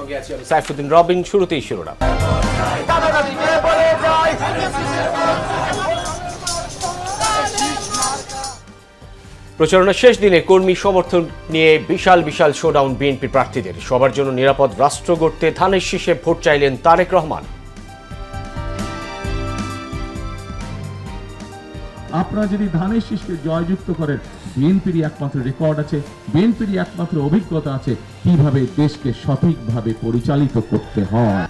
সঙ্গে আছি আমি সাইফুদ্দিন রবিন। শুরুতেই শিরোনাম। প্রচারণার শেষ দিনে কর্মী সমর্থন নিয়ে বিশাল বিশাল শোডাউন বিএনপি প্রার্থীদের। সবার জন্য নিরাপদ রাষ্ট্র গড়তে ধানের শীষে ভোট চাইলেন তারেক রহমান। আপনারা যদি ধানের শীষকে জয়যুক্ত করেন, বিএনপির একমাত্র রেকর্ড আছে, বিএনপির একমাত্র অভিজ্ঞতা আছে কিভাবে দেশকে সঠিকভাবে পরিচালিত করতে হয়।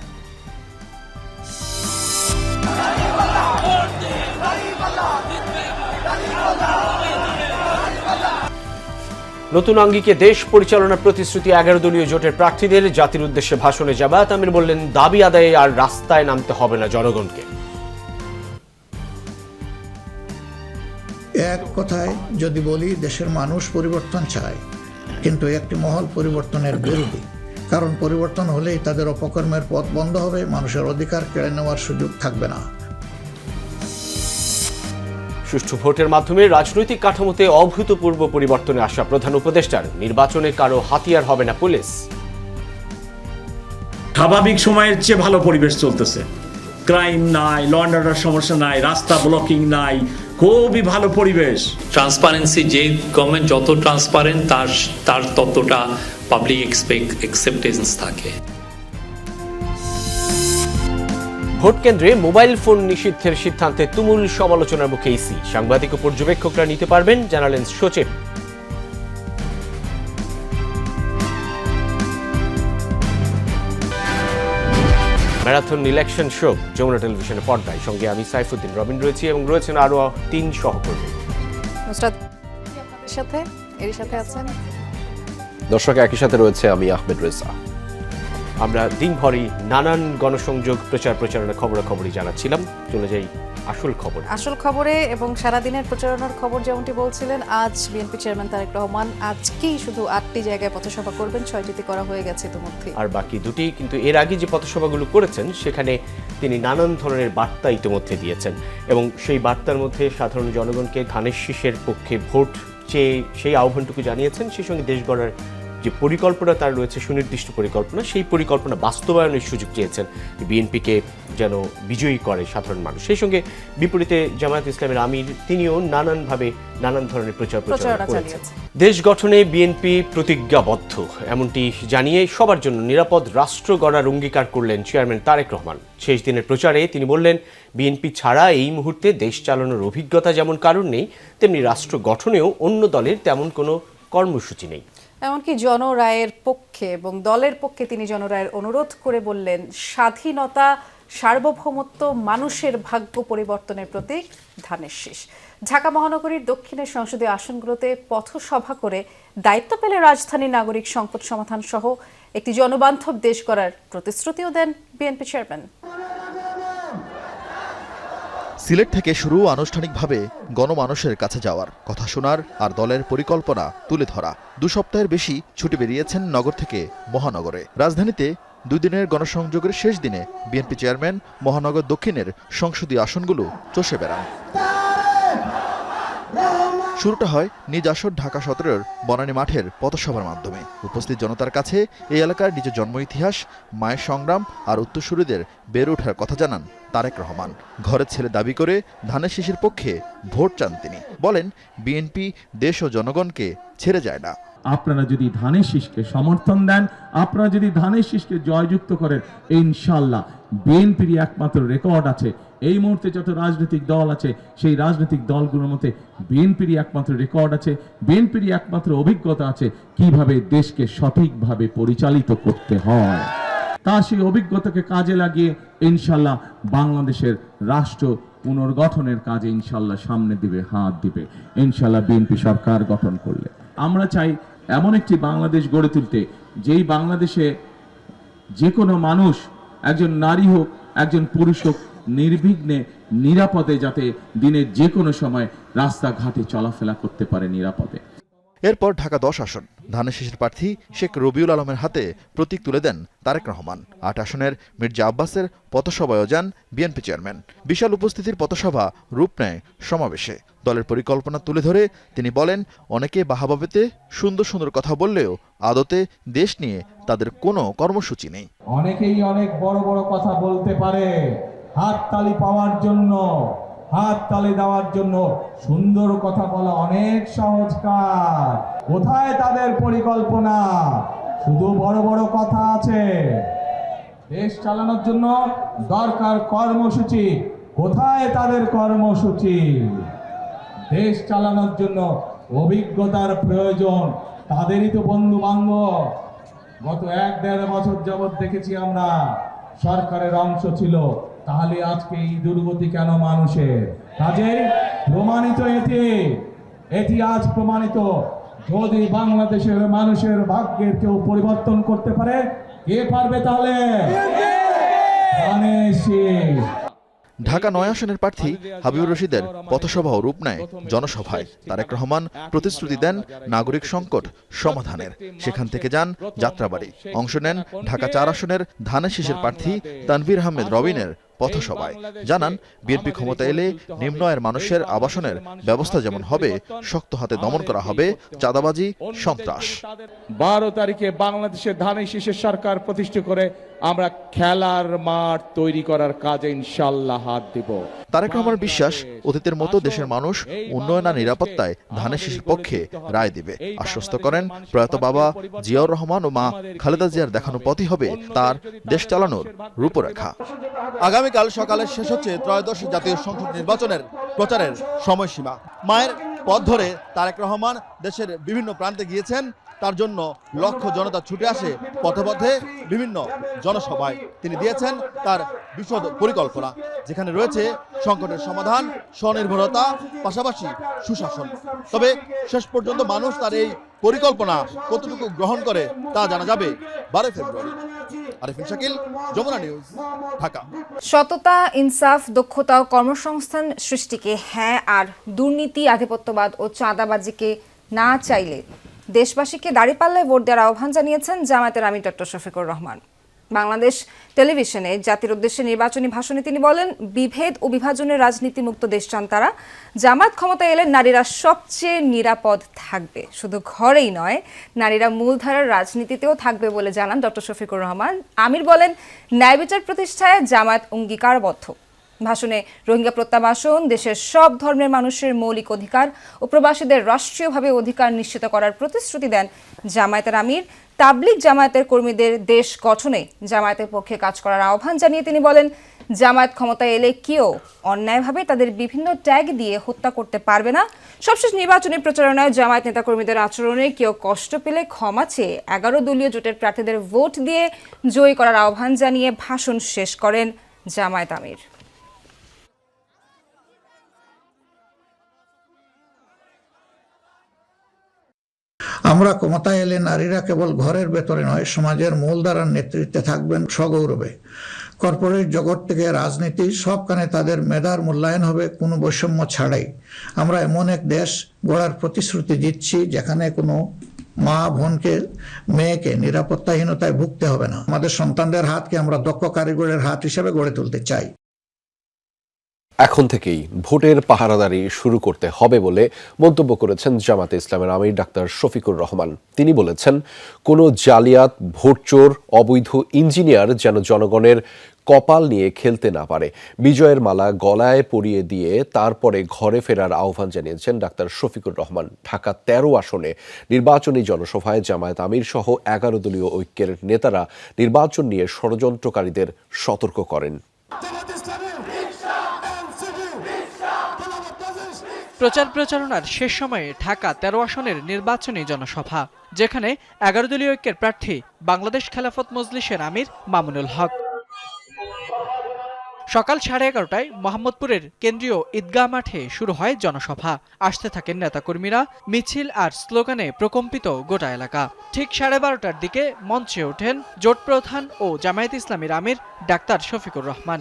নতুন আঙ্গিকে দেশ পরিচালনার প্রতিশ্রুতি 11 দলীয় জোটের প্রার্থীদের। জাতির উদ্দেশ্যে ভাষণে জামায়াত আমির বললেন, দাবি আদায়ে আর রাস্তায় নামতে হবে না জনগণকে। এক কথায় যদি বলি, দেশের মানুষ পরিবর্তন চায়, কিন্তু একটি মহল পরিবর্তনের বিরোধী। কারণ পরিবর্তন হলেই তাদের অপকর্মের পথ বন্ধ হবে, মানুষের অধিকার কেড়ে নেওয়ার সুযোগ থাকবে না। সুষ্ঠু ভোটের মাধ্যমে রাজনৈতিক কাঠামোতে অভূতপূর্ব পরিবর্তনে আসা প্রধান উপদেষ্টার। নির্বাচনে কারো হাতিয়ার হবে না পুলিশ। স্বাভাবিক সময়ের চেয়ে ভালো পরিবেশ চলতেছে, ক্রাইম নাই, ল অ্যান্ড অর্ডার সমস্যা নাই, রাস্তা ব্লকিং নাই, খুবই ভালো পরিবেশ। ট্রান্সপারেন্সি, যে গভর্নমেন্ট যত ট্রান্সপারেন্ট তার ততটা পাবলিক অ্যাকসেপ্টেন্স থাকে। ভোট কেন্দ্রে মোবাইল ফোন নিষিদ্ধের সিদ্ধান্তে তুমুল সমালোচনার মুখে ইসি। সাংবাদিক ও পর্যবেক্ষকরা নিতে পারবেন, জানালেন সচিব। ম্যারাথন ইলেকশন শো যমুনা টেলিভিশনের পর্দায়। সঙ্গে আমি সাইফুদ্দিন রবিন রয়েছি এবং রয়েছেন আরো 3 সহকর্মী। দর্শক একই সাথে রয়েছে আমি আহমেদ রেজা। আমরা দিনভরই নানান গণসংযোগ প্রচারণা খবরাখবরই জানাচ্ছিলাম। চলে যাই আসল খবরে এবং সারাদিনের প্রচারণার খবর। যেমনটি বলছিলেন, আজ বিএনপি চেয়ারম্যান তারেক রহমান আজকেই শুধু 8টি জায়গায় পথসভা করবেন, 6টিতে করা হয়ে গেছে ইতিমধ্যে, আর বাকি 2টি। কিন্তু এর আগে যে পথসভাগুলো করেছেন সেখানে তিনি নানান ধরনের বার্তা ইতিমধ্যে দিয়েছেন এবং সেই বার্তার মধ্যে সাধারণ জনগণকে ধানের শীষের পক্ষে ভোট চেয়ে সেই আহ্বানটুকু জানিয়েছেন। সেই সঙ্গে দেশ গড়ার যে পরিকল্পনা তার রয়েছে, সুনির্দিষ্ট পরিকল্পনা, সেই পরিকল্পনা বাস্তবায়নের সুযোগ চেয়েছেন বিএনপিকে যেন বিজয়ী করে সাধারণ মানুষ। সেই সঙ্গে বিপরীতে জামায়াত ইসলামের আমির, তিনিও নানানভাবে নানান ধরনের প্রচারণা করেছেন। দেশ গঠনে বিএনপি প্রতিজ্ঞাবদ্ধ, এমনটি জানিয়ে সবার জন্য নিরাপদ রাষ্ট্র গড়ার অঙ্গীকার করলেন চেয়ারম্যান তারেক রহমান। শেষ দিনের প্রচারে তিনি বললেন, বিএনপি ছাড়া এই মুহূর্তে দেশ চালানোর অভিজ্ঞতা যেমন কারণ নেই, তেমনি রাষ্ট্র গঠনেও অন্য দলের তেমন কোনো কর্মসূচি নেই। এমনকি জনরায়ের পক্ষে এবং দলের পক্ষে তিনি জনরায়ের অনুরোধ করে বললেন, স্বাধীনতা, সার্বভৌমত্ব, মানুষের ভাগ্য পরিবর্তনের প্রতীক ধানের শীষ। ঢাকা মহানগরীর দক্ষিণের সংসদীয় আসনগুলোতে পথসভা করে দায়িত্ব পেলে রাজধানীর নাগরিক সংকট সমাধান সহ একটি জনবান্ধব দেশ গড়ার প্রতিশ্রুতিও দেন বিএনপি চেয়ারম্যান। সিলেট থেকে শুরু আনুষ্ঠানিকভাবে গণমানুষের কাছে যাওয়ার, কথা শোনার আর দলের পরিকল্পনা তুলে ধরা। 2 সপ্তাহের বেশি ছুটি বেরিয়েছেন নগর থেকে মহানগরে। রাজধানীতে 2 দিনের গণসংযোগের শেষ দিনে বিএনপি চেয়ারম্যান মহানগর দক্ষিণের সংসদীয় আসনগুলো চষে বেড়ান। শুরুটা হয় নিজ আসর ঢাকা 17-এর বনানী মাঠের পথসভার মাধ্যমে। উপস্থিত জনতার কাছে এই এলাকার নিজের জন্ম ইতিহাস, মায়ের সংগ্রাম আর উত্তরসূরিদের বেড়ে ওঠার কথা জানান তারেক রহমান। ঘরের ছেলে দাবি করে ধানের শীষের পক্ষে ভোট চান তিনি। বলেন, বিএনপি দেশ ও জনগণকে ছেড়ে যায় না। আপনারা যদি ধানের শীষকে সমর্থন দেন, আপনারা যদি ধানের শীষকে জয়যুক্ত করেন, ইনশাআল্লাহ বিএনপির একমাত্র রেকর্ড আছে। এই মুহূর্তে যত রাজনৈতিক দল আছে, সেই রাজনৈতিক দলগুলোর মধ্যে বিএনপির একমাত্র রেকর্ড আছে, বিএনপির একমাত্র অভিজ্ঞতা আছে কিভাবে দেশকে সঠিকভাবে পরিচালিত করতে হয়। তা সেই অভিজ্ঞতাকে কাজে লাগিয়ে ইনশাআল্লাহ বাংলাদেশের রাষ্ট্র পুনর্গঠনের কাজে ইনশাআল্লাহ সামনে দিবে, হাত দিবে ইনশাআল্লাহ বিএনপি সরকার গঠন করলে। আমরা চাই এমন একটি বাংলাদেশ গড়ে তুলতে, যেই বাংলাদেশে যে কোনো মানুষ, একজন নারী হোক, একজন পুরুষ হোক, নির্বিঘ্নে নিরাপদে যাতে দিনের যে কোনো সময় রাস্তাঘাটে চলাফেরা করতে পারে নিরাপদে। এরপর ঢাকা 10 আসন ধানের শীষের প্রার্থী শেখ রবিউল আলমের হাতে প্রতীক তুলে দেন তারেক রহমান। 8 আসনের মির্জা আব্বাসের পথসভায়ও যান বিএনপি চেয়ারম্যান। বিশাল উপস্থিতির পথসভা রূপ নেয় সমাবেশে। দলের পরিকল্পনা তুলে ধরে তিনি বলেন, অনেকে বাহাবা পেতে সুন্দর সুন্দর কথা বললেও আদতে দেশ নিয়ে তাদের কোনো কর্মসূচি নেই। অনেকেই অনেক বড় বড় কথা বলতে পারে, হাততালি পাওয়ার জন্য, হাততালি দেওয়ার জন্য। সুন্দর কথা বলা অনেক সহজ কাজ। কোথায় তাদের পরিকল্পনা? শুধু বড় বড় কথা আছে। দেশ চালানোর জন্য দরকার কর্মসূচি। কোথায় তাদের কর্মসূচি? দেশ চালানোর জন্য অভিজ্ঞতার প্রয়োজন। তাদেরই তো বন্ধু বান্ধব। গত 1-1.5 বছর যাবৎ দেখেছি আমরা সরকারের অংশ ছিল, তাহলে আজকে এই দুর্গতি কেন মানুষের? কাজেই প্রমাণিত এটি আজ প্রমাণিত। যদি বাংলাদেশের মানুষের ভাগ্যের কেউ পরিবর্তন করতে পারে, কে পারবে তাহলে? ঢাকা 9 আসনের প্রার্থী হাবিবুর রশিদের পথসভাও রূপ নেয় জনসভায়। তারেক রহমান প্রতিশ্রুতি দেন নাগরিক সংকট সমাধানের। সেখান থেকে যান যাত্রাবাড়ি। অংশ নেন ঢাকা 4 আসনের ধানের শীষের প্রার্থী তানভীর আহমেদ রবিনের পথসভায়। জানান, বিএনপি ক্ষমতা এলে নিম্ন আয়ের মানুষের আবাসনের ব্যবস্থা যেমন হবে, শক্ত হাতে দমন করা হবে চাঁদাবাজি, সন্ত্রাস। 12 তারিখে বাংলাদেশের ধানের শীষের সরকার প্রতিষ্ঠা করে আমরা খেলার মাঠ তৈরি করার কাজে ইনশাআল্লাহ হাত দিব। তারেক রহমানের বিশ্বাস, অতীতের মতো দেশের মানুষ উন্নয়ন আর নিরাপত্তায় ধানের শীষের পক্ষে রায় দিবে। আশ্বস্ত করেন, প্রয়াত বাবা জিয়াউর রহমান ও মা খালেদা জিয়ার দেখানো পথই হবে তার দেশ চালানোর রূপরেখা। আগামীকাল সকালে শেষ হচ্ছে ত্রয়োদশ জাতীয় সংসদ নির্বাচনের প্রচারের সময়সীমা। মায়ের পথ ধরে তারেক রহমান দেশের বিভিন্ন প্রান্তে গিয়েছেন। তার জন্য লক্ষ জনতা ছুটে আসে পথে পথে বিভিন্ন জনসভায়। তিনি দিয়েছেন তার বিশদ পরিকল্পনা, যেখানে রয়েছে সংকটের সমাধান, স্বনির্ভরতা, পাশাপাশি সুশাসন। তবে শেষ পর্যন্ত মানুষ তার এই পরিকল্পনা কতটুকু গ্রহণ করে তা জানা যাবে 12 ফেব্রুয়ারি। আরিফিন শাকিল, যমুনা নিউজ, ঢাকা। সততা, ইনসাফ, দক্ষতা ও কর্মসংস্থান সৃষ্টিকে হ্যাঁ আর দুর্নীতি, আধিপত্যবাদ ও চাঁদাবাজিকে না চাইলে দেশবাসীকে দাঁড়িপাল্লায় ভোট দেওয়ার আহ্বান জানিয়েছেন জামায়াতের আমির ডক্টর শফিকুর রহমান। বাংলাদেশ টেলিভিশনে জাতির উদ্দেশ্যে নির্বাচনী ভাষণে তিনি বলেন, বিভেদ ও বিভাজনের রাজনীতি মুক্ত দেশ চান তারা। জামায়াত ক্ষমতায় এলে নারীরা সবচেয়ে নিরাপদ থাকবে। শুধু ঘরেই নয়, নারীরা মূলধারার রাজনীতিতেও থাকবে বলে জানান ডক্টর শফিকুর রহমান। আমির বলেন, ন্যায় বিচার প্রতিষ্ঠায় জামায়াত অঙ্গীকারবদ্ধ। ভাষণে রোহিঙ্গা প্রত্যাবাসন, দেশের সব ধর্মের মানুষের মৌলিক অধিকার ও প্রবাসীদের রাষ্ট্রীয়ভাবে অধিকার নিশ্চিত করার প্রতিশ্রুতি দেন জামায়াতের আমির। তাবলিগ জামায়াতের কর্মীদের দেশ গঠনে জামায়াতের পক্ষে কাজ করার আহ্বান জানিয়ে তিনি বলেন, জামায়াত ক্ষমতায় এলে কেউ অন্যায়ভাবে তাদের বিভিন্ন ট্যাগ দিয়ে হত্যা করতে পারবে না। সবশেষ নির্বাচনী প্রচারণায় জামায়াত নেতাকর্মীদের আচরণে কেউ কষ্ট পেলে ক্ষমা চেয়ে 11 দলীয় জোটের প্রার্থীদের ভোট দিয়ে জয়ী করার আহ্বান জানিয়ে ভাষণ শেষ করেন জামায়াত আমির। আমরা ক্ষমতায় এলে নারীরা কেবল ঘরের ভেতরে নয়, সমাজের মূলধারার নেতৃত্বে থাকবেন সগৌরবে। কর্পোরেট জগৎ থেকে রাজনীতি সবখানে তাদের মেধার মূল্যায়ন হবে কোনো বৈষম্য ছাড়াই। আমরা এমন এক দেশ গড়ার প্রতিশ্রুতি দিচ্ছি যেখানে কোনো মা বোনকে, মেয়েকে নিরাপত্তাহীনতায় ভুগতে হবে না। আমাদের সন্তানদের হাতকে আমরা দক্ষ কারিগরের হাত হিসেবে গড়ে তুলতে চাই। এখন থেকেই ভোটের পাহারাদারি শুরু করতে হবে বলে মন্তব্য করেছেন জামাতে ইসলামের আমির ডাক্তার শফিকুর রহমান। তিনি বলেছেন, কোনো জালিয়াত, ভোটচোর, অবৈধ ইঞ্জিনিয়ার যেন জনগণের কপাল নিয়ে খেলতে না পারে। বিজয়ের মালা গলায় পরিয়ে দিয়ে তারপরে ঘরে ফেরার আহ্বান জানিয়েছেন ডাক্তার শফিকুর রহমান। ঢাকা 13 আসনে নির্বাচনী জনসভায় জামায়াত আমির সহ 11 দলীয় ঐক্যের নেতারা নির্বাচন নিয়ে ষড়যন্ত্রকারীদের সতর্ক করেন। প্রচারণার শেষ সময়ে ঢাকা 13 আসনের নির্বাচনী জনসভা, যেখানে 11 দলীয় ঐক্যের প্রার্থী বাংলাদেশ খেলাফত মজলিসের আমির মামুনুল হক। সকাল 11:30টায় মোহাম্মদপুরের কেন্দ্রীয় ঈদগাহ মাঠে শুরু হয় জনসভা। আসতে থাকেন নেতাকর্মীরা, মিছিল আর স্লোগানে প্রকম্পিত গোটা এলাকা। ঠিক 12:30টার দিকে মঞ্চে ওঠেন জোট প্রধান ও জামায়াত ইসলামীর আমির ডাক্তার শফিকুর রহমান।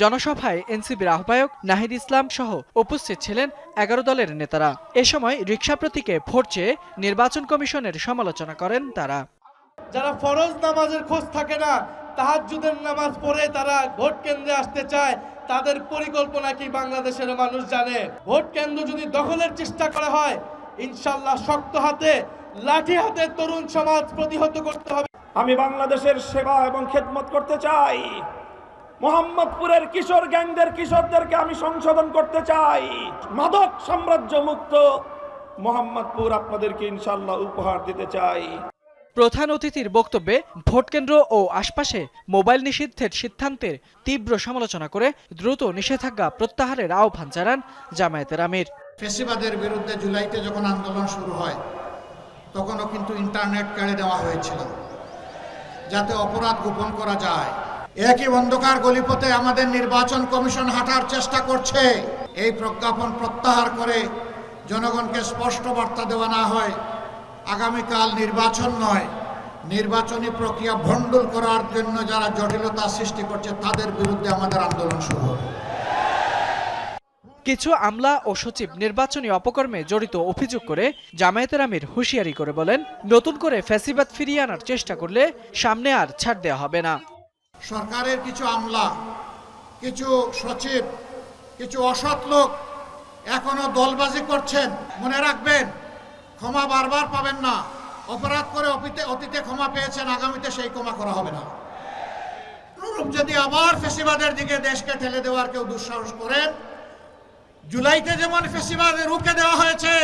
জনসভায় এনসিপির আহ্বায়ক নাহিদ ইসলাম সহ উপস্থিত ছিলেন 11 দলের নেতারা। এ সময় রিকশা প্রতীকে ভোট চেয়ে নির্বাচন কমিশনের সমালোচনা করেন তারা। যারা ফরজ নামাজের খোঁজ থাকে না, তাহাজ্জুদের নামাজ পড়ে তারা ভোট কেন্দ্রে আসতে চায়, তাদের পরিকল্পনা কি বাংলাদেশের মানুষ জানে? ভোট কেন্দ্র যদি দখলের চেষ্টা করা হয়, ইনশাল্লাহ শক্ত হাতে লাঠি হাতে তরুণ সমাজ প্রতিহত করতে হবে। আমি বাংলাদেশের সেবা এবং খেদমত করতে চাই। মোহাম্মদপুরের কিশোর গ্যাংদের কিশোরদেরকে আমি সংশোধন করতে চাই। মাদক সাম্রাজ্য মুক্ত মোহাম্মদপুর আপনাদেরকে ইনশাল্লাহ উপহার দিতে চাই। প্রধান অতিথির বক্তব্যে ভোটকেন্দ্র ও আশপাশে মোবাইল নিষিদ্ধের সিদ্ধান্তের তীব্র সমালোচনা করে দ্রুত নিষেধাজ্ঞা প্রত্যাহারের আহ্বান জানান জামায়াতের আমির। ফ্যাসিবাদের বিরুদ্ধে জুলাইতে যখন আন্দোলন শুরু হয়, তখনও কিন্তু ইন্টারনেট কেড়ে দেওয়া হয়েছিল যাতে অপরাধ গোপন করা যায়। একই অন্ধকার গলিপথে আমাদের নির্বাচন কমিশন হাঁটার চেষ্টা করছে। এই প্রজ্ঞাপন প্রত্যাহার করে জনগণকে স্পষ্ট বার্তা দেওয়া না হয় আগামীকাল নির্বাচন নয়, নির্বাচনী প্রক্রিয়া ভণ্ডুল করার জন্য যারা জটিলতা সৃষ্টি করছে তাদের বিরুদ্ধে আমাদের আন্দোলন শুরু হবে। কিছু আমলা ও সচিব নির্বাচনী অপকর্মে জড়িত অভিযোগ করে জামায়াতের আমির হুঁশিয়ারি করে বলেন, নতুন করে ফ্যাসিবাদ ফিরিয়ে আনার চেষ্টা করলে সামনে আর ছাড় দেওয়া হবে না। সরকারের কিছু আমলা, কিছু সচিব, কিছু অসৎ লোক এখনো দলবাজি করছেন। মনে রাখবেন, ক্ষমা বারবার পাবেন না। অপরাধ করে অতীতে ক্ষমা পেয়েছেন, আগামীতে সেই ক্ষমা করা হবে না। যদি আবার ফ্যাসিবাদের দিকে দেশকে ঠেলে দেওয়ার কেউ দুঃসাহস করেন, জুলাইতে যেমন ফ্যাসিবাদে রুখে দেওয়া হয়েছে,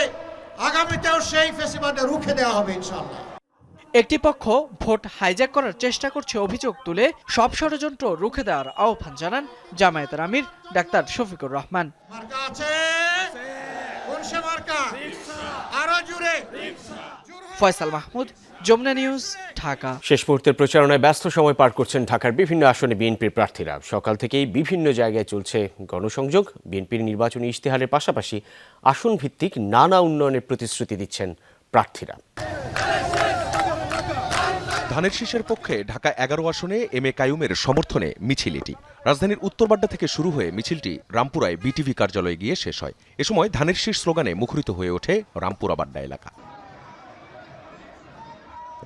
আগামীতেও সেই ফ্যাসিবাদে রুখে দেওয়া হবে ইনশাআল্লাহ। একটি পক্ষ ভোট হাইজ্যাক করার চেষ্টা করছে অভিযোগ তুলে সব ষড়যন্ত্র রুখে দেওয়ার আহ্বান জানান জামায়াতের আমির ডাক্তার শফিকুর রহমান। ফয়সাল মাহমুদ, যমুনা নিউজ, ঢাকা। শেষ মুহূর্তের প্রচারণায় ব্যস্ত সময় পার করছেন ঢাকার বিভিন্ন আসনে বিএনপির প্রার্থীরা। সকাল থেকেই বিভিন্ন জায়গায় চলছে গণসংযোগ। বিএনপির নির্বাচনী ইশতেহারের পাশাপাশি আসন ভিত্তিক নানা উন্নয়নের প্রতিশ্রুতি দিচ্ছেন প্রার্থীরা। ধানের শীষের পক্ষে ঢাকা 11 আসনে এম এ কাইয়ুমের সমর্থনে মিছিল এটি। রাজধানীর উত্তরবাড্ডা থেকে শুরু হয়ে মিছিলটি রামপুরায় বিটিভি কার্যালয়ে গিয়ে শেষ হয়। এ সময় ধানের শীষ স্লোগানে মুখরিত হয়ে ওঠে রামপুরা বাড্ডা এলাকা।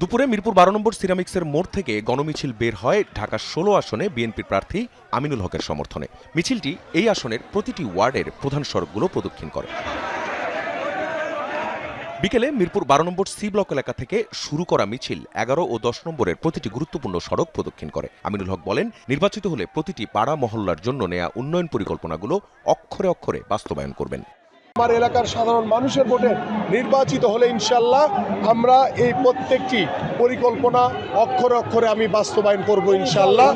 দুপুরে মিরপুর 12 নম্বর সিরামিক্সের মোড় থেকে গণমিছিল বের হয় ঢাকা 16 আসনে বিএনপির প্রার্থী আমিনুল হকের সমর্থনে। মিছিলটি এই আসনের প্রতিটি ওয়ার্ডের প্রধান সড়কগুলো প্রদক্ষিণ করে। বিকেলে মিরপুর 12 নম্বর সি ব্লক এলাকা থেকে শুরু করা মিছিল 11 ও 10 নম্বরের প্রতিটি গুরুত্বপূর্ণ সড়ক প্রদক্ষিণ করে। আমিনুল হক বলেন, নির্বাচিত হলে প্রতিটি পাড়া মহল্লার জন্য নেয়া উন্নয়ন পরিকল্পনাগুলো অক্ষরে অক্ষরে বাস্তবায়ন করবেন। আমার এলাকার সাধারণ মানুষের ভোটে নির্বাচিত হলে ইনশাল্লাহ আমরা এই প্রত্যেকটি পরিকল্পনা অক্ষরে অক্ষরে আমি বাস্তবায়ন করব ইনশাল্লাহ।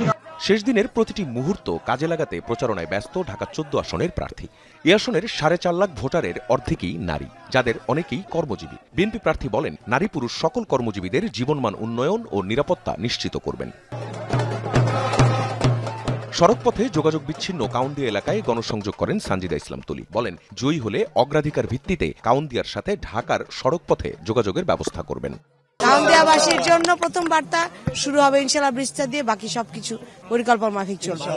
শেষ দিনের প্রতিটি মুহূর্ত কাজে লাগাতে প্রচারণায় ব্যস্ত ঢাকা 14 আসনের প্রার্থী। এই আসনের 4.5 লাখ ভোটারের অর্ধেকই নারী, যাদের অনেকেই কর্মজীবী। বিএনপি প্রার্থী বলেন, নারী পুরুষ সকল কর্মজীবীদের জীবনমান উন্নয়ন ও নিরাপত্তা নিশ্চিত করবেন। সড়কপথে যোগাযোগ বিচ্ছিন্ন কাউন্দিয়া এলাকায় গণসংযোগ করেন সানজিদা ইসলাম তুলি। বলেন, জয়ী হলে অগ্রাধিকার ভিত্তিতে কাউন্দিয়ার সাথে ঢাকার সড়কপথে যোগাযোগের ব্যবস্থা করবেন। কাউন্দিয়াবাসীর জন্য প্রথম বার্তা শুরু হবে ইনশাআল্লাহ ব্রিজটা দিয়ে, বাকি সবকিছু পরিকল্পনা মাফিক চলবে।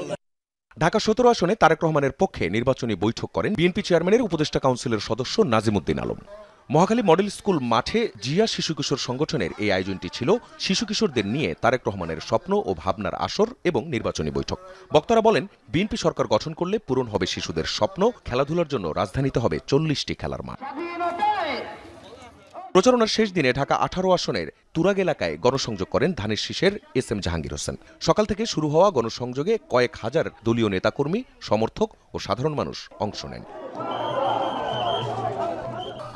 ঢাকা 17 আসনে তারেক রহমানের পক্ষে নির্বাচনী বৈঠক করেন বিএনপি চেয়ারম্যানের উপদেষ্টা কাউন্সিলের সদস্য নাজিমুদ্দিন আলম। মহাখালী মডেল স্কুল মাঠে জিয়া শিশু কিশোর সংগঠনের এই আয়োজনটি ছিল শিশু কিশোরদের নিয়ে তারেক রহমানের স্বপ্ন ও ভাবনার আসর এবং নির্বাচনী বৈঠক। বক্তারা বলেন, বিএনপি সরকার গঠন করলে পূরণ হবে শিশুদের স্বপ্ন, খেলাধুলার জন্য রাজধানীতে হবে 40টি খেলার মাঠ। প্রচারণার শেষ দিনে ঢাকা 18 আসনের তুরাগ এলাকায় গণসংযোগ করেন ধানের শীষের SM জাহাঙ্গীর হোসেন। সকাল থেকে শুরু হওয়া গণসংযোগে কয়েক হাজার দলীয় নেতাকর্মী, সমর্থক ও সাধারণ মানুষ অংশ নেন।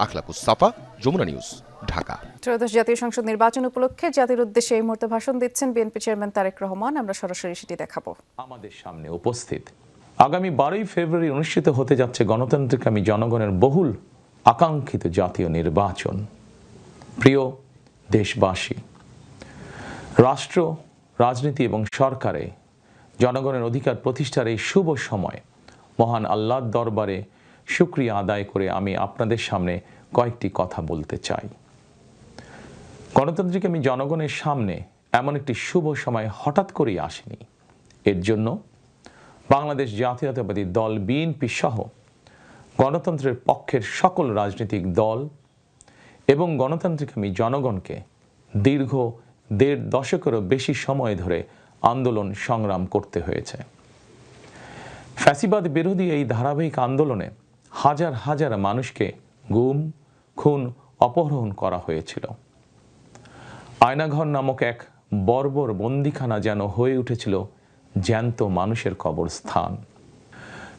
আখলাকুস সাফা, যমুনা নিউজ, ঢাকা। ত্রয়োদশ জাতীয় সংসদ নির্বাচন উপলক্ষে জাতির উদ্দেশ্যে এই মুহূর্তে ভাষণ দিচ্ছেন বিএনপি চেয়ারম্যান তারেক রহমান। আমরা সরাসরি সেটি দেখাবো। আমাদের সামনে উপস্থিত আগামী 12 ফেব্রুয়ারি অনুষ্ঠিত হতে যাচ্ছে গণতান্ত্রিকামী জনগণের বহুল আকাঙ্ক্ষিত জাতীয় নির্বাচন। প্রিয় দেশবাসী, রাষ্ট্র, রাজনীতি এবং সরকারে জনগণের অধিকার প্রতিষ্ঠার এই শুভ সময় মহান আল্লাহর দরবারে শুকরিয়া আদায় করে আমি আপনাদের সামনে কয়েকটি কথা বলতে চাই। গণতান্ত্রিকামী জনগণের সামনে এমন একটি শুভ সময় হঠাৎ করেই আসেনি। এর জন্য বাংলাদেশ জাতীয়তাবাদী দল বিএনপি সহ গণতন্ত্রের পক্ষের সকল রাজনৈতিক দল এবং গণতান্ত্রিকামী জনগণকে দীর্ঘ ১.৫ দশকেরও বেশি সময় ধরে আন্দোলন সংগ্রাম করতে হয়েছে। ফ্যাসিবাদ বিরোধী এই ধারাবাহিক আন্দোলনে হাজার হাজার মানুষকে গুম, খুন, অপহরণ করা হয়েছিল। আয়নাঘর নামক এক বর্বর বন্দিখানা যেন হয়ে উঠেছিল জ্যান্ত মানুষের কবরস্থান।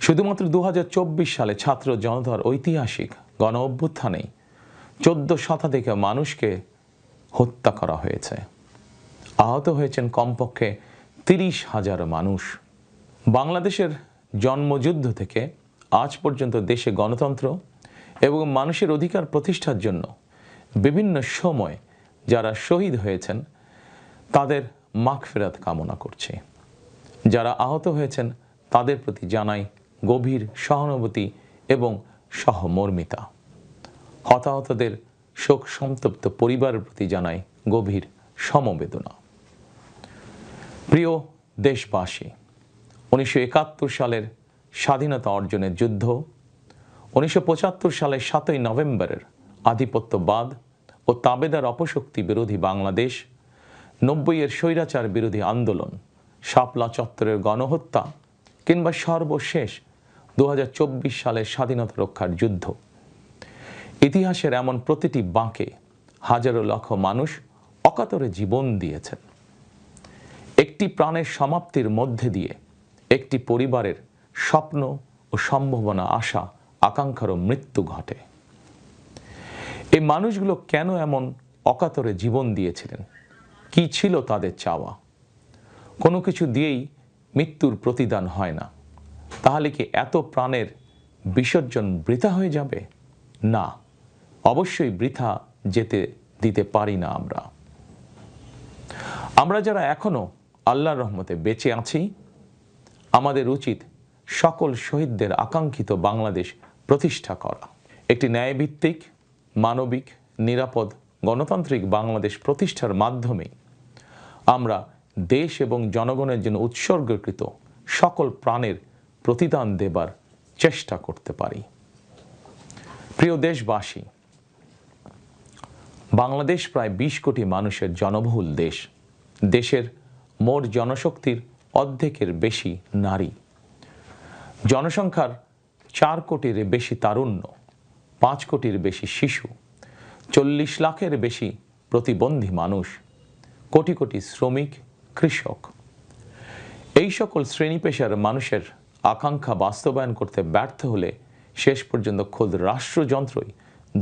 শুধুমাত্র ২০২৪ সালে ছাত্র জনতার ঐতিহাসিক গণ অভ্যুত্থানেই ১৪ শতাধিক মানুষকে হত্যা করা হয়েছে। আহত হয়েছেন কমপক্ষে ৩০,০০০ মানুষ। বাংলাদেশের জন্মযুদ্ধ থেকে আজ পর্যন্ত দেশে গণতন্ত্র এবং মানুষের অধিকার প্রতিষ্ঠার জন্য বিভিন্ন সময় যারা শহীদ হয়েছেন তাদের মাগফিরাত কামনা করছি। যারা আহত হয়েছেন তাদের প্রতি জানাই গভীর সহানুভূতি এবং সহমর্মিতা। হতাহতদের শোক সন্তপ্ত পরিবারের প্রতি জানাই গভীর সমবেদনা। প্রিয় দেশবাসী, ১৯৭১ সালের স্বাধীনতা অর্জনের যুদ্ধ, ১৯৭৫ সালের ৭ই নভেম্বরের আধিপত্যবাদ ও তাবেদার অপশক্তি বিরোধী বাংলাদেশ, ৯০-এর স্বৈরাচার বিরোধী আন্দোলন, শাপলা চত্বরের গণহত্যা কিংবা সর্বশেষ ২০২৪ সালের স্বাধীনতা রক্ষার যুদ্ধ, ইতিহাসের এমন প্রতিটি বাঁকে হাজারো লক্ষ মানুষ অকাতরে জীবন দিয়েছেন। একটি প্রাণের সমাপ্তির মধ্যে দিয়ে একটি পরিবারের স্বপ্ন ও সম্ভাবনা, আশা আকাঙ্ক্ষারও মৃত্যু ঘটে। এই মানুষগুলো কেন এমন অকাতরে জীবন দিয়েছিলেন? কি ছিল তাদের চাওয়া? কোনো কিছু দিয়েই মৃত্যুর প্রতিদান হয় না। তাহলে কি এত প্রাণের বিসর্জন বৃথা হয়ে যাবে? না, অবশ্যই বৃথা যেতে দিতে পারি না। আমরা যারা এখনো আল্লাহর রহমতে বেঁচে আছি, আমাদের উচিত সকল শহীদদের আকাঙ্ক্ষিত বাংলাদেশ প্রতিষ্ঠা করা। একটি ন্যায়ভিত্তিক, মানবিক, নিরাপদ, গণতান্ত্রিক বাংলাদেশ প্রতিষ্ঠার মাধ্যমে আমরা দেশ এবং জনগণের জন্য উৎসর্গকৃত সকল প্রাণের প্রতিদান দেবার চেষ্টা করতে পারি। প্রিয় দেশবাসী, বাংলাদেশ প্রায় ২০ কোটি মানুষের জনবহুল দেশ। দেশের মোট জনশক্তির অর্ধেকের বেশি নারী, জনসংখ্যার ৪ কোটির বেশি তারুণ্য, ৫ কোটির বেশি শিশু, ৪০ লাখের বেশি প্রতিবন্ধী মানুষ, কোটি কোটি শ্রমিক, কৃষক। এই সকল শ্রেণী পেশার মানুষের আকাঙ্ক্ষা বাস্তবায়ন করতে ব্যর্থ হলে শেষ পর্যন্ত খোদ রাষ্ট্রযন্ত্রই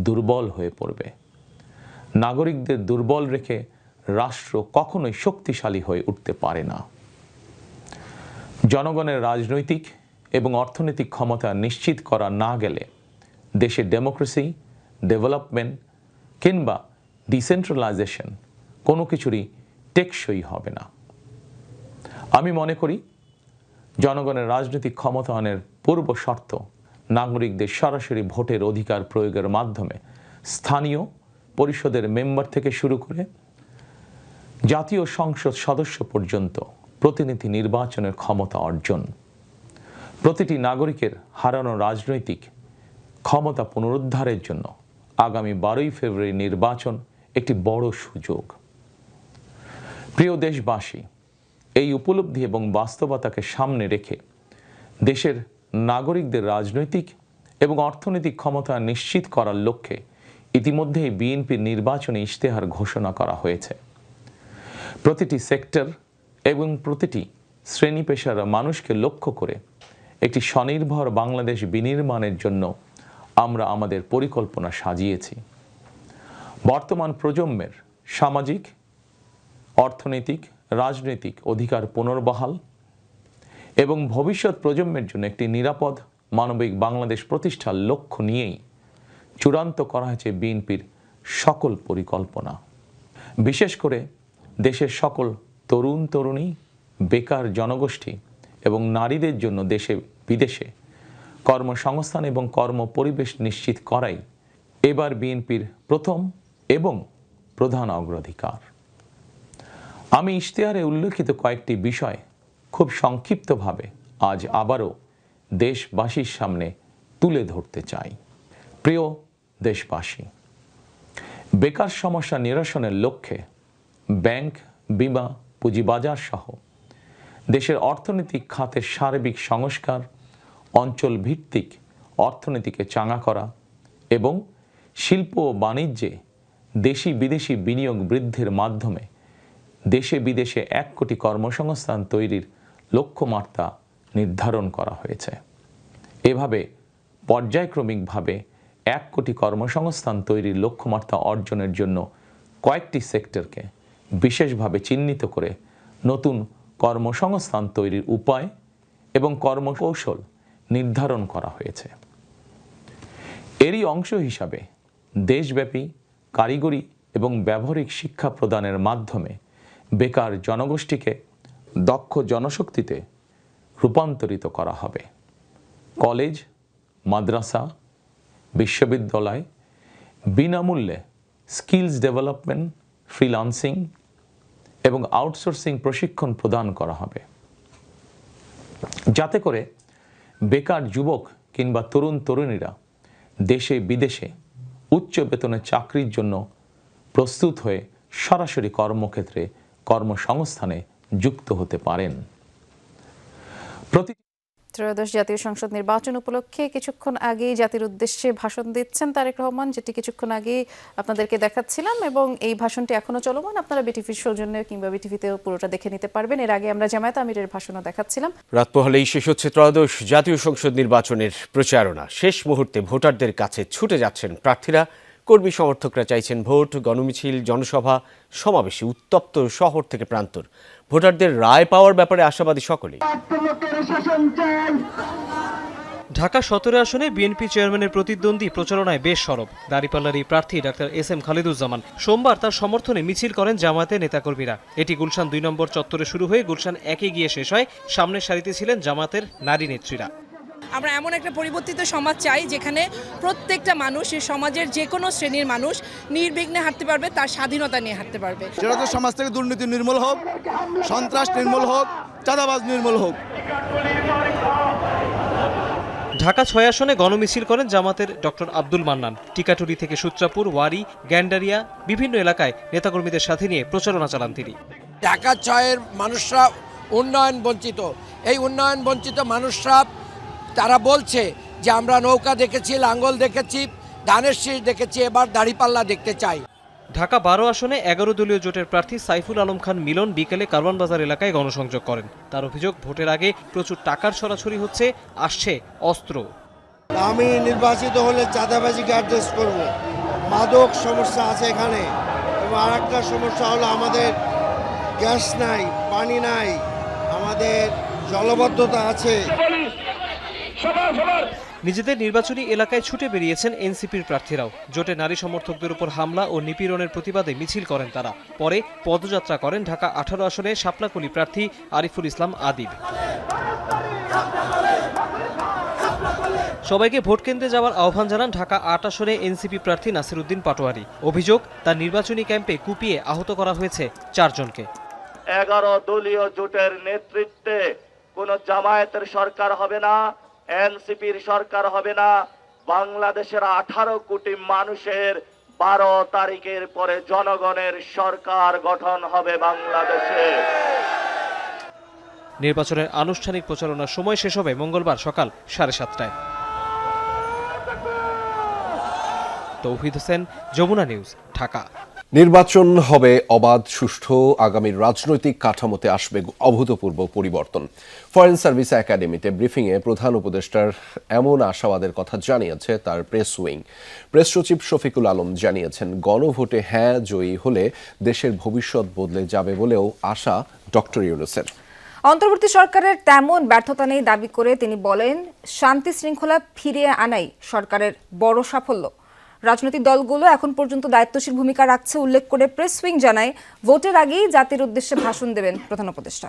দুর্বল হয়ে পড়বে। নাগরিকদের দুর্বল রেখে রাষ্ট্র কখনোই শক্তিশালী হয়ে উঠতে পারে না। জনগণের রাজনৈতিক এবং অর্থনৈতিক ক্ষমতা নিশ্চিত করা না গেলে দেশে ডেমোক্রেসি, ডেভেলপমেন্ট কিংবা ডিসেন্ট্রালাইজেশন কোনো কিছুরই টেকসই হবে না। আমি মনে করি জনগণের রাজনৈতিক ক্ষমতায়নের পূর্ব শর্ত নাগরিকদের সরাসরি ভোটের অধিকার প্রয়োগের মাধ্যমে স্থানীয় পরিষদের মেম্বার থেকে শুরু করে জাতীয় সংসদ সদস্য পর্যন্ত প্রতিনিধি নির্বাচনের ক্ষমতা অর্জন। প্রতিটি নাগরিকের হারানো রাজনৈতিক ক্ষমতা পুনরুদ্ধারের জন্য আগামী ১২ই ফেব্রুয়ারি নির্বাচন একটি বড় সুযোগ। প্রিয় দেশবাসী, এই উপলব্ধি এবং বাস্তবতাকে সামনে রেখে দেশের নাগরিকদের রাজনৈতিক এবং অর্থনৈতিক ক্ষমতা নিশ্চিত করার লক্ষ্যে ইতিমধ্যেই বিএনপির নির্বাচনী ইশতেহার ঘোষণা করা হয়েছে। প্রতিটি সেক্টর এবং প্রতিটি শ্রেণী পেশার মানুষকে লক্ষ্য করে একটি স্বনির্ভর বাংলাদেশ বিনির্মাণের জন্য আমরা আমাদের পরিকল্পনা সাজিয়েছি। বর্তমান প্রজন্মের সামাজিক, অর্থনৈতিক, রাজনৈতিক অধিকার পুনর্বহাল এবং ভবিষ্যৎ প্রজন্মের জন্য একটি নিরাপদ মানবিক বাংলাদেশ প্রতিষ্ঠার লক্ষ্য নিয়েই চূড়ান্ত করা হয়েছে বিএনপির সকল পরিকল্পনা। বিশেষ করে দেশের সকল তরুণ তরুণী, বেকার জনগোষ্ঠী এবং নারীদের জন্য দেশে বিদেশে কর্মসংস্থান এবং কর্ম পরিবেশ নিশ্চিত করাই এবার বিএনপির প্রথম এবং প্রধান অগ্রাধিকার। আমি ইশতেহারে উল্লেখিত কয়েকটি বিষয় খুব সংক্ষিপ্তভাবে আজ আবারও দেশবাসীর সামনে তুলে ধরতে চাই। প্রিয় দেশবাসী, বেকার সমস্যা নিরসনের লক্ষ্যে ব্যাংক, বিমা, পুঁজিবাজার সহ দেশের অর্থনৈতিক খাতের সার্বিক সংস্কার, অঞ্চল ভিত্তিক অর্থনীতিকে চাঙা করা এবং শিল্প ও বাণিজ্যে দেশি বিদেশি বিনিয়োগ বৃদ্ধির মাধ্যমে দেশে বিদেশে 1 কোটি কর্মসংস্থান তৈরির লক্ষ্যমাত্রা নির্ধারণ করা হয়েছে। এভাবে পর্যায়ক্রমিকভাবে 1 কোটি কর্মসংস্থান তৈরির লক্ষ্যমাত্রা অর্জনের জন্য কয়েকটি সেক্টরকে বিশেষভাবে চিহ্নিত করে নতুন কর্মসংস্থান তৈরির উপায় এবং কর্মকৌশল নির্ধারণ করা হয়েছে। এরই অংশ হিসাবে দেশব্যাপী কারিগরি এবং ব্যবহারিক শিক্ষা প্রদানের মাধ্যমে বেকার জনগোষ্ঠীকে দক্ষ জনশক্তিতে রূপান্তরিত করা হবে। কলেজ, মাদ্রাসা, বিশ্ববিদ্যালয় বিনামূল্যে স্কিলস ডেভেলপমেন্ট, ফ্রিল্যান্সিং এবং আউটসোর্সিং প্রশিক্ষণ প্রদান করা হবে, যাতে করে বেকার যুবক কিংবা তরুণ তরুণীরা দেশে বিদেশে উচ্চ বেতনের চাকরির জন্য প্রস্তুত হয়ে সরাসরি কর্মক্ষেত্রে কর্মসংস্থানে যুক্ত হতে পারেন। ত্রয়োদশ জাতীয় সংসদ নির্বাচন উপলক্ষে কিছুক্ষণ আগে জাতির উদ্দেশ্যে ভাষণ দিচ্ছেন তারেক রহমান, যেটি কিছুক্ষণ আগে আপনাদেরকে দেখাচ্ছিলাম, এবং এই ভাষণটি এখনো চলমান। আপনারা বিটিভির সৌজন্যে কিংবা বিটিভিতেও পুরোটা দেখে নিতে পারবেন। এর আগে আমরা জামায়াত আমিরের ভাষণও দেখাচ্ছিলাম। রাত পোহালেই শেষ হচ্ছে ত্রয়োদশ জাতীয় সংসদ নির্বাচনের প্রচারণা। শেষ মুহূর্তে ভোটারদের কাছে ছুটে যাচ্ছেন প্রার্থীরা, কর্মী সমর্থকরা চাইছেন ভোট। গণমিছিল, জনসভা, সমাবেশে উত্তপ্ত শহর থেকে প্রান্তর। ভোটারদের রায় পাওয়ার ব্যাপারে আশাবাদী সকলেই। ঢাকা 17 আসনে বিএনপি চেয়ারম্যানের প্রতিদ্বন্দ্বী প্রচারণায় বেশ সরব দাঁড়িপাল্লার এই প্রার্থী ডাক্তার SM খালিদুজ্জামান। সোমবার তার সমর্থনে মিছিল করেন জামায়াতের নেতাকর্মীরা। এটি গুলশান 2 নম্বর চত্বরে শুরু হয়ে গুলশান 1-এ গিয়ে শেষ হয়। সামনের সারিতে ছিলেন জামায়াতের নারী নেত্রীরা। আমরা এমন একটা পরিবর্তিত সমাজ চাই যেখানে প্রত্যেকটা মানুষ, এই সমাজের যে কোনো শ্রেণীর মানুষ নির্বিঘ্নে হাঁটতে পারবে, তার স্বাধীনতা নিয়ে হাঁটতে পারবে। সেটা তো সমাজ থেকে দুর্নীতি নির্মূল হোক, সন্ত্রাস নির্মূল হোক, চাঁদাবাজ নির্মূল হোক। ঢাকা 6 আসনে গণমিছিল করেন জামাতের ডক্টর আব্দুল মান্নান। টিকাটুলি থেকে সূত্রাপুর, ওয়ারি, গ্যান্ডারিয়া বিভিন্ন এলাকায় নেতাকর্মীদের সাথে নিয়ে প্রচারণা চালান তিনি। ঢাকা 6-এর মানুষরা উন্নয়ন বঞ্চিত। এই উন্নয়ন বঞ্চিত মানুষরা তারা বলছে যে আমরা নৌকা দেখেছি, লাঙ্গল দেখেছি, ধানের শীষ দেখেছি, এবার দাড়িপাল্লা দেখতে চাই। ঢাকা 12 আসনে 11 দলীয় জোটের প্রার্থী সাইফুল আলম খান মিলন বিকেলে কারওয়ান বাজার এলাকায় গণসংযোগ করেন। তার অভিযোগ, ভোটের আগে প্রচুর টাকার ছড়াছড়ি হচ্ছে, আসছে অস্ত্র। আমি নির্বাচিত হলে চাঁদাবাজিকে অ্যাড্রেস করব। মাদক সমস্যা আছে এখানে, এবং আর একটা সমস্যা হলো আমাদের গ্যাস নাই, পানি নাই, আমাদের জলবদ্ধতা আছে। নিজেদের নির্বাচনী এলাকায় ছুটে বেরিয়েছেন এনসিপির প্রার্থীরাও। জোটে নারী সমর্থকদের উপর হামলা ও নিপীড়নের প্রতিবাদে মিছিল করেন তারা। পরে পদযাত্রা করেন ঢাকা 18 আসনে শাপলাকলি প্রার্থী আরিফুল ইসলাম আদিব। সবাইকে ভোট কেন্দ্রে যাওয়ার আহ্বান জানান ঢাকা 8 আসনে এনসিপি প্রার্থী নাসিরউদ্দিন পাটোয়ারি। অভিযোগ, তার নির্বাচনী ক্যাম্পে কুপিয়ে আহত করা হয়েছে 4 জনকে। 11 দলীয় জোটের নেতৃত্বে কোন জামায়াতের সরকার হবে না, এনসিপির সরকার হবে না। বাংলাদেশের 18 কোটি মানুষের 12 তারিখের পরে জনগণের সরকার গঠন হবে বাংলাদেশে। নির্বাচনের আনুষ্ঠানিক প্রচারণার সময় শেষ হবে মঙ্গলবার সকাল 7:30টায়। তৌহিদ হোসেন, যমুনা নিউজ, ঢাকা। নির্বাচন হবে অবাধ, সুষ্ঠু। আগামীর রাজনৈতিক কাঠামোতে আসবে অভূতপূর্ব পরিবর্তন। ফরেন সার্ভিস একাডেমিতে ব্রিফিংয়ে প্রধান উপদেষ্টার এমন আশাবাদের কথা জানিয়েছে তার প্রেস উইং। প্রেস সচিব শফিকুল আলম জানিয়েছেন, গণভোটে হ্যাঁ জয়ী হলে দেশের ভবিষ্যৎ বদলে যাবে বলেও আশা ডক্টর ইউনূসের। অন্তর্বর্তী সরকারের তেমন ব্যর্থতা নেই দাবি করে তিনি বলেন, শান্তি শৃঙ্খলা ফিরিয়ে আনাই সরকারের বড় সাফল্য। রাজনৈতিক দলগুলো এখন পর্যন্ত দায়িত্বশীল ভূমিকা রাখছে উল্লেখ করে প্রেস উইং জানায়, ভোটের আগেই জাতির উদ্দেশ্যে ভাষণ দেবেন প্রধান উপদেষ্টা।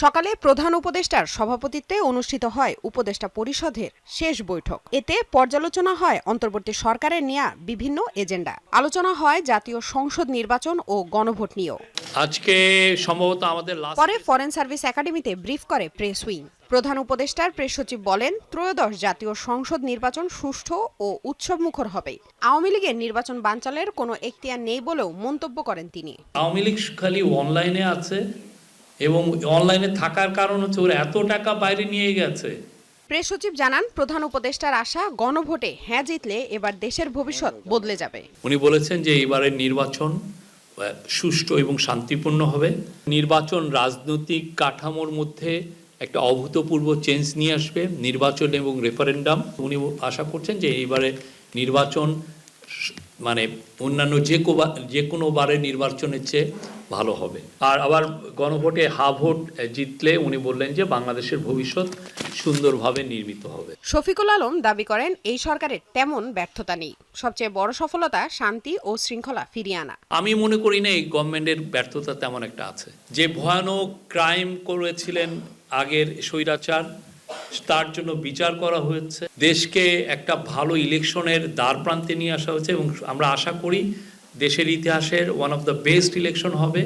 সকালে প্রধান উপদেষ্টার সভাপতিত্বে অনুষ্ঠিত হয় উপদেষ্টা পরিষদের শেষ বৈঠক। এতে পর্যালোচনা হয় অন্তর্বর্তী সরকারের নেয়া বিভিন্ন এজেন্ডা। আলোচনা হয় জাতীয় সংসদ নির্বাচন ও গণভোট নিয়েও। আজকে সম্ভবত আমাদের পরে ফরেন সার্ভিস একাডেমিতে ব্রিফ করে প্রেস উইং। প্রধান উপদেষ্টার প্রেস সচিব বলেন, ত্রয়োদশ জাতীয় সংসদ নির্বাচন সুষ্ঠু ও উৎসবমুখর হবে। আওয়ামী লীগের নির্বাচন বানচালের কোনো এখতিয়ার নেই বলেও মন্তব্য করেন তিনি। আওয়ামী লীগ খালি অনলাইনে আছে এবং অনলাইনে থাকার কারণ হচ্ছে ওরা এত টাকা বাইরে নিয়ে গেছে। প্রেস সচিব জানান, প্রধান উপদেষ্টার আশা গণভোটে হ্যাঁ জিতলে এবার দেশের ভবিষ্যৎ বদলে যাবে। উনি বলেছেন যে এবারের নির্বাচন সুষ্ঠু এবং শান্তিপূর্ণ হবে। নির্বাচন রাজনৈতিক কাঠামোর মধ্যে একটা অভূতপূর্ব চেঞ্জ নিয়ে আসবে, নির্বাচন এবং রেফারেন্ডাম। উনি আশা করছেন যে এইবারে নির্বাচন মানে অন্যান্য যে কোনো বারের নির্বাচনের চেয়ে ভালো হবে। আর আবার গণভোটে হা ভোট জিতলে উনি বললেন যে বাংলাদেশের ভবিষ্যৎ সুন্দরভাবে নির্মিত হবে। শফিকুল আলম দাবি করেন, এই সরকারের তেমন ব্যর্থতা নেই। সবচেয়ে বড় সফলতা শান্তি ও শৃঙ্খলা ফিরিয়ে আনা। আমি মনে করি না এই গভর্নমেন্টের ব্যর্থতা তেমন একটা আছে। যে ভয়ানক ক্রাইম করেছিলেন আগের স্বৈরাচার, তার জন্য বিচার করা হয়েছে। দেশকে একটা ভালো ইলেকশনের দ্বার প্রান্তে নিয়ে আসা হয়েছে এবং আমরা আশা করি দেশের ইতিহাসের one of the best election হবে।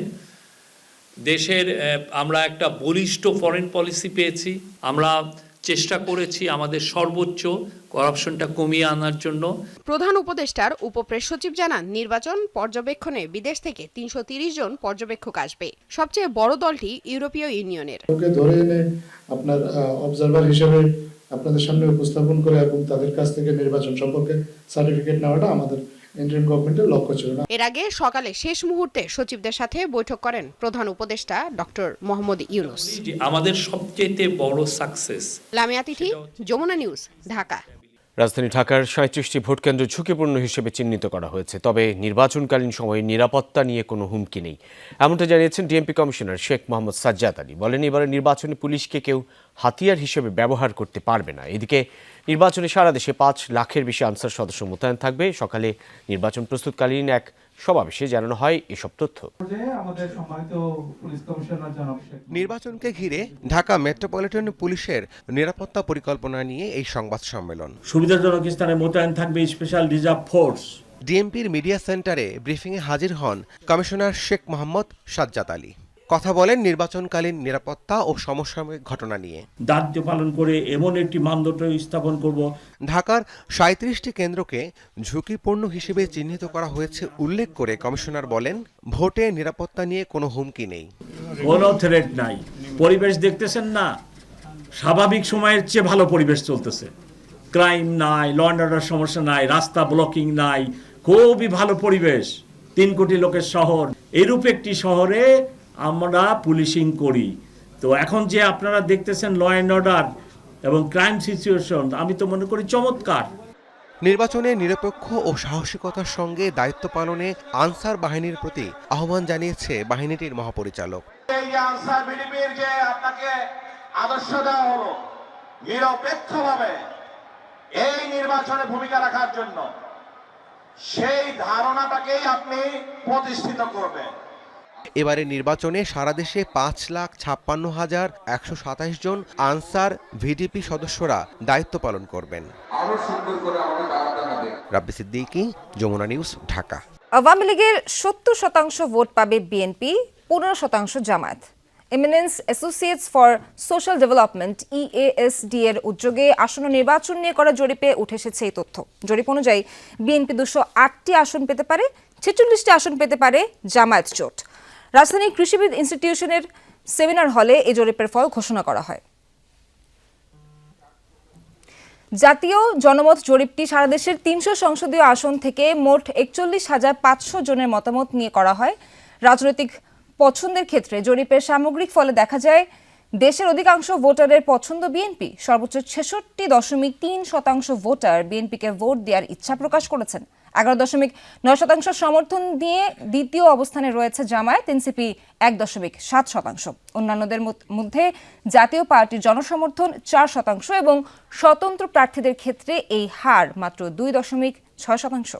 দেশের আমরা একটা বলিষ্ঠ ফরেন পলিসি পেয়েছি। আমরা চেষ্টা করেছি আমাদের সর্বোচ্চ করাপশনটা কমিয়ে আনার জন্য। প্রধান উপদেষ্টার উপপ্রেস সচিব জানান, নির্বাচন পর্যবেক্ষণে বিদেশ থেকে ৩৩০ জন পর্যবেক্ষক আসবে। সবচেয়ে বড় দলটি ইউরোপীয় ইউনিয়নের। ধরে এনে আপনার অবজারভার হিসেবে আপনাদের সামনে উপস্থাপন করে এবং তাদের কাছ থেকে নির্বাচন সম্পর্কে সার্টিফিকেট নেওয়াটা আমাদের ইন্টারিম গভর্নমেন্টের লক্ষ্য ছিল না। এর আগে সকালে শেষ মুহূর্তে সচিবদের সাথে বৈঠক করেন প্রধান উপদেষ্টা ডক্টর মোহাম্মদ ইউনূস। আমাদের সবচেয়ে বড় সাকসেস। লামিয়া তিথি, যমুনা নিউজ, ঢাকা। রাজধানী ঢাকার ৩৭টি ভোটকেন্দ্র ঝুঁকিপূর্ণ হিসেবে চিহ্নিত করা হয়েছে, তবে নির্বাচনকালীন সময়ে নিরাপত্তা নিয়ে কোনো হুমকি নেই, এমনটা জানিয়েছেন ডিএমপি কমিশনার শেখ মোহাম্মদ সাজ্জাদ আলী। বলেন, এবারে নির্বাচনে পুলিশকে কেউ হাতিয়ার হিসেবে ব্যবহার করতে পারবে না। এদিকে নির্বাচনে সারা দেশে ৫ লাখের বেশি আনসার সদস্য মোতায়েন থাকবে। সকালে নির্বাচন প্রস্তুতকালীন এক সমাবেশে জানানো হয় এসব তথ্য। নির্বাচনকে ঘিরে ঢাকা মেট্রোপলিটন পুলিশের নিরাপত্তা পরিকল্পনা নিয়ে এই সংবাদ সম্মেলন। সুবিধাজনক স্থানে মোতায়েন থাকবে স্পেশাল রিজার্ভ ফোর্স। ডিএমপির মিডিয়া সেন্টারে ব্রিফিংয়ে হাজির হন কমিশনার শেখ মোহাম্মদ সাজ্জাদ আলী। কথা বলেন নির্বাচনকালীন নিরাপত্তা ও সমসাময়িক ঘটনা নিয়ে। দায়িত্ব পালন করে এমন একটি মানদণ্ড স্থাপন করব। ঢাকার ৩৭টি কেন্দ্রকে ঝুঁকিপূর্ণ হিসেবে চিহ্নিত করা হয়েছে উল্লেখ করে কমিশনার বলেন, ভোটে নিরাপত্তা নিয়ে কোনো হুমকি নেই, কোনো থ্রেট নাই। পরিবেশ দেখতেছেন না, স্বাভাবিক সময়ের চেয়ে ভালো পরিবেশ চলতেছে। ক্রাইম নাই, ল অ্যান্ড অর্ডার সমস্যা নাই, রাস্তা ব্লকিং নাই, খুবই ভালো পরিবেশ। ৩ কোটি লোকের শহর, এরূপ একটি শহরে আমরা পুলিশিং করি। তো এখন যে আপনারা দেখতেছেন ল অ্যান্ড অর্ডার এবং ক্রাইম সিচুয়েশন, আমি তো মনে করি চমৎকার। নির্বাচনে নিরপেক্ষ ও সাহসিকতার সঙ্গে দায়িত্ব পালনে আনসার বাহিনীর প্রতি আহ্বান জানিয়েছে বাহিনীটির মহাপরিচালক। এই আনসার বিডিপির যে আপনাকে আদর্শ দেওয়া হলো নিরপেক্ষভাবে এই নির্বাচনে ভূমিকা রাখার জন্য, সেই ধারণাটাকেই আপনি প্রতিষ্ঠিত করবেন। এবারে নির্বাচনে সারা দেশে ৫,৫৬,১২৭ জন আনসার ভিডিপি সদস্যরা দায়িত্ব পালন করবেন। রাব্বি সিদ্দিকী, যমুনা নিউজ, ঢাকা। আওয়ামী লীগের ৭০% ভোট পাবে BNP, ১৫% Jamaat. Eminence associates for social development EASD এর উদ্যোগে আসন্ন নির্বাচন নিয়ে করা জরিপে উঠে এসেছে এই তথ্য। জরিপ অনুযায়ী বিএনপি ২০৮টি আসন পেতে পারে, ৪৬টি আসন পেতে পারে জামায়াত জোট। রাজধানী কৃষিবিদ ইনস্টিটিউশনের সেমিনার হলে এই জরিপের ফল ঘোষণা করা হয়। জাতীয় জনমত জরিপটি সারা দেশের ৩০০ সংসদীয় আসন থেকে মোট ৪১,৫০০ জনের মতামত নিয়ে করা হয়। রাজনৈতিক পছন্দের ক্ষেত্রে জরিপের সামগ্রিক ফলে দেখা যায় দেশের অধিকাংশ ভোটারের পছন্দ বিএনপি। সর্বোচ্চ ৬৬.৩% ভোটার বিএনপিকে ভোট দেওয়ার ইচ্ছা প্রকাশ করেছেন। ১১.৯% সমর্থন দিয়ে দ্বিতীয় অবস্থানে রয়েছে জামায়াত, এনসিপি ১.৭%। অন্যান্যদের মধ্যে জাতীয় পার্টির জনসমর্থন ৪% এবং স্বতন্ত্র প্রার্থীদের ক্ষেত্রে এই হার মাত্র 2.6%।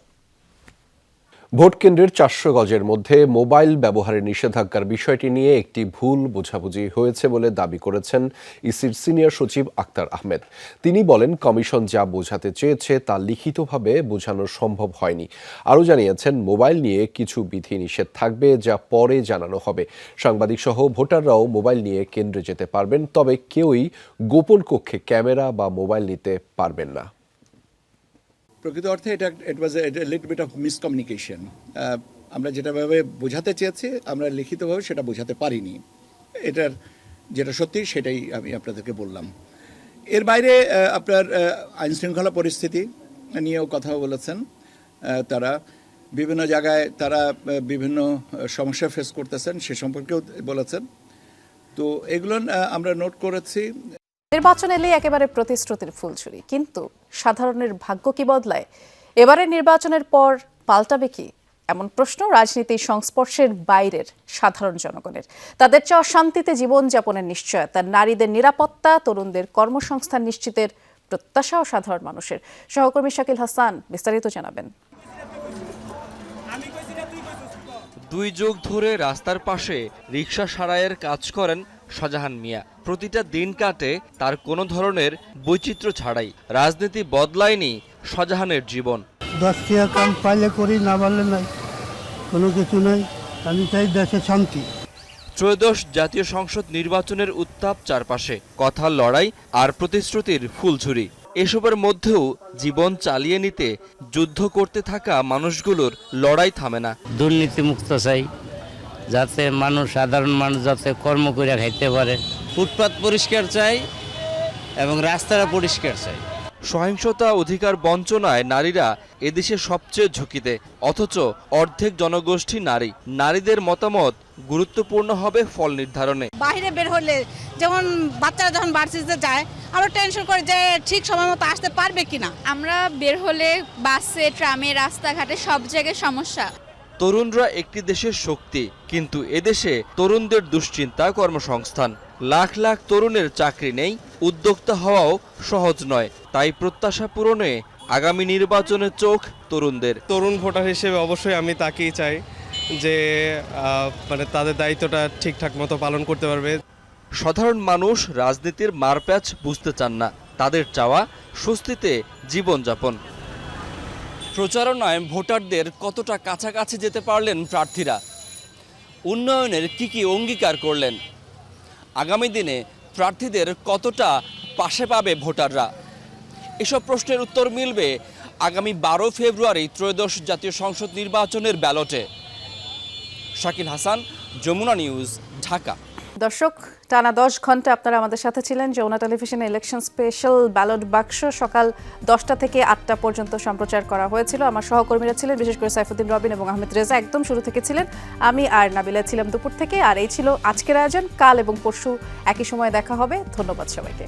ভোট কেন্দ্রের 400 গজের মধ্যে মোবাইল ব্যবহারের নিষেধাজ্ঞার বিষয়টি নিয়ে একটি ভুল বোঝাবুঝি হয়েছে বলে দাবি করেছেন ইসির সিনিয়র সচিব আক্তার আহমেদ। তিনি বলেন, কমিশন যা বোঝাতে চেয়েছে তা লিখিতভাবে বোঝানো সম্ভব হয়নি। আরও জানিয়েছেন, মোবাইল নিয়ে কিছু বিধিনিষেধ থাকবে, যা পরে জানানো হবে। সাংবাদিক সহ ভোটাররাও মোবাইল নিয়ে কেন্দ্রে যেতে পারবেন, তবে কেউই গোপন কক্ষে ক্যামেরা বা মোবাইল নিতে পারবেন না। প্রকৃত অর্থে it was a little bit of miscommunication. আমরা যেটাভাবে বোঝাতে চেয়েছি, আমরা লিখিতভাবে সেটা বোঝাতে পারিনি। এটার যেটা সত্যি সেটাই আমি আপনাদেরকে বললাম। এর বাইরে আপনার আইনশৃঙ্খলা পরিস্থিতি নিয়েও কথা বলেছেন। তারা বিভিন্ন জায়গায় বিভিন্ন সমস্যা ফেস করতেছেন, সে সম্পর্কেও বলেছেন। তো এগুলো আমরা নোট করেছি। নির্বাচন এলেই একেবারে প্রতিশ্রুতির ফুলঝুরি, কিন্তু সাধারণের ভাগ্য কি বদলায়? এবারের নির্বাচনের পর পাল্টাবে কি? এমন প্রশ্ন রাজনীতির সংস্পর্শের বাইরের সাধারণ জনগণের। তাদের চাওয়া শান্তিতে জীবনযাপনের নিশ্চয়তা, নারীদের নিরাপত্তা, তরুণদের কর্মসংস্থান নিশ্চিতের প্রত্যাশাও সাধারণ মানুষের। সহকর্মী শাকিল হাসান বিস্তারিত জানাবেন। 2 যুগ ধরে রাস্তার পাশে রিকশা সারাইয়ের কাজ করেন শাহজাহান মিয়া। প্রতিটা দিন কাটে তার কোনো ধরনের বৈচিত্র্য ছাড়াই। রাজনীতি বদলায়নি শাহজাহানের জীবন। 10 টাকা কাম পাইলে করি, না পারলে নাই, কোনো কিছু নাই। আমি চাই দেশে শান্তি। ত্রয়োদশ জাতীয় সংসদ নির্বাচনের উত্তাপ চারপাশে, কথার লড়াই আর প্রতিশ্রুতির ফুলঝুরি। এসবের মধ্যেও জীবন চালিয়ে নিতে যুদ্ধ করতে থাকা মানুষগুলোর লড়াই থামে না। দুর্নীতি মুক্ত চাই, যাতে সাধারণ মানুষ যাতে কর্ম করে খাইতে পারে। ফুটপাত পরিষ্কার চাই এবং রাস্তাটা পরিষ্কার চাই। সহিংসতা, অধিকার বঞ্চনায় নারীরা এদেশে সবচেয়ে ঝুঁকিতে, অথচ অর্ধেক জনগোষ্ঠী নারী। নারীদের মতামত গুরুত্বপূর্ণ হবে ফল নির্ধারণে। বাইরে বের হলে যেমন বাচ্চারা যখন ভার্সিটিতে যায়, আমরা টেনশন করি যে ঠিক সময় মতো আসতে পারবে কিনা। আমরা বের হলে বাসে, ট্রামে, রাস্তাঘাটে সব জায়গায় সমস্যা। তরুণরা একটি দেশের শক্তি, কিন্তু এদেশে তরুণদের দুশ্চিন্তা, কর্মসংস্থান। লাখ লাখ তরুণের চাকরি নেই, উদ্যোক্তা হওয়াও সহজ নয়। তাই প্রত্যাশা পূরণে আগামী নির্বাচনে চোখ তরুণদের। তরুণ ভোটার হিসেবে অবশ্যই আমি তাকেই চাই যে তাদের দায়িত্বটা ঠিকঠাক মতো পালন করতে পারবে। সাধারণ মানুষ রাজনীতির মারপ্যাচ বুঝতে চান না, তাদের চাওয়া স্বস্তিতে জীবনযাপন। প্রচারণায় ভোটারদের কতটা কাছাকাছি যেতে পারলেন প্রার্থীরা? উন্নয়নের কি অঙ্গীকার করলেন? আগামী দিনে প্রার্থীদের কতটা পাশে পাবে ভোটাররা? এসব প্রশ্নের উত্তর মিলবে আগামী 12 ফেব্রুয়ারি ত্রয়োদশ জাতীয় সংসদ নির্বাচনের ব্যালটে। শাকিল হাসান, যমুনা নিউজ, ঢাকা। দর্শক, টানা 10 ঘন্টা আপনারা আমাদের সাথে ছিলেন। যমুনা টেলিভিশনে ইলেকশন স্পেশাল ব্যালট বাক্স সকাল 10টা থেকে 8টা পর্যন্ত সম্প্রচার করা হয়েছিল। আমার সহকর্মীরা ছিলেন, বিশেষ করে সাইফুদ্দিন রবিন এবং আহমেদ রেজা একদম শুরু থেকে ছিলেন। আমি আর নাবিলা ছিলাম দুপুর থেকে। আর এই ছিল আজকের আয়োজন। কাল এবং পরশু একই সময়ে দেখা হবে। ধন্যবাদ সবাইকে।